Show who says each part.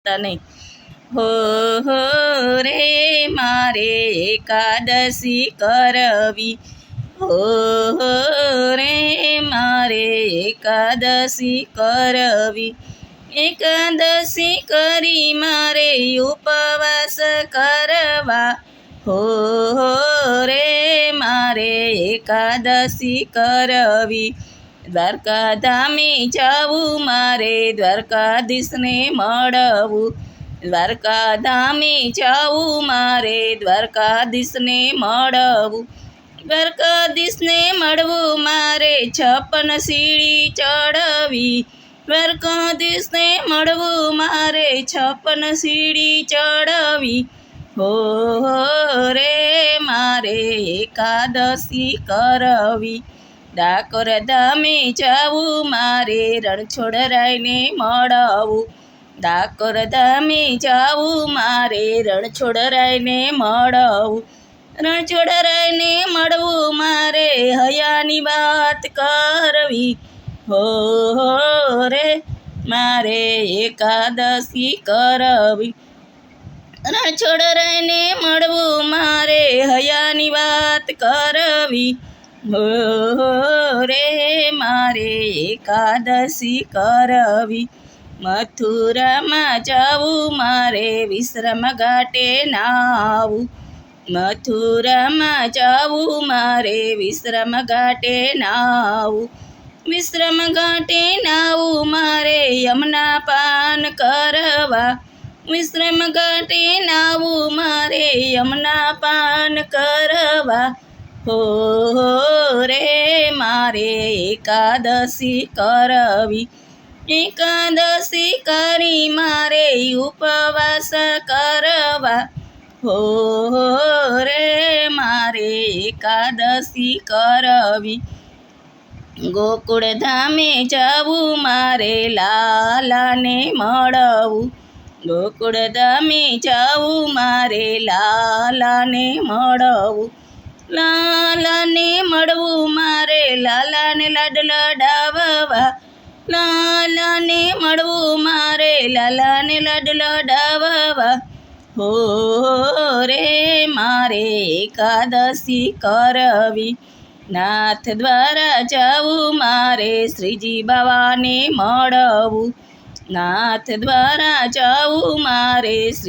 Speaker 1: નહીં હો હો રે મારે એકાદશી કરવી હો હો રે મારે એકાદશી કરવી એકાદશી કરી મારે ઉપવાસ કરવા હો હો રે મારે એકાદશી કરવી દ્વારકા ધામે જાવું મારે દ્વારકાધીશને મળવું દ્વારકા ધામે જાવું મારે દ્વારકાધીશને મળવું દ્વારકાધીશને મળવું મારે 56 સીડી ચડવી દ્વારકાધીશને મળવું મારે 56 સીડી ચડવી હો રે મારે એકાદશી કરવી ડાકોર ધામે જાવું મારે રણછોડરાયને મળવું ડાકોર ધામે જાવું મારે રણછોડરાયને મળવું રણછોડરાયને મળવું મારે હયાની વાત કરવી હો રે મારે એકાદશી કરવી રણછોડરાયને મળવું મારે હયાની વાત કરવી હો રે મારે એકાદશી કરવી મથુરામાં જાવું મારે વિશ્રામ ઘાટે નાવું મથુરામાં જાવું મારે વિશ્રામ ઘાટે નાવું વિશ્રામ ઘાટે નાવું મારે યમુના પાન કરવા વિશ્રામ ઘાટે નાવું મારે યમુના પાન કરવા હો રે મારે એકાદશી કરવી એકાદશી કરી મારે ઉપવાસ કરવા હો રે મારે એકાદશી કરવી ગોકુળ ધામે જાવું મારે લાલાને મળવું ગોકુળ ધામે જાવું મારે લાલાને મળવું લાલાને મળવું મારે લાલાને લાડ લડાવવા લાલાને મળવું મારે લાલાને લાડ લડાવવા હો રે મારે એકાદશી કરવી નાથ દ્વારા જાવું મારે શ્રીજી બાવાને મળવું નાથ દ્વારા જાવું મારે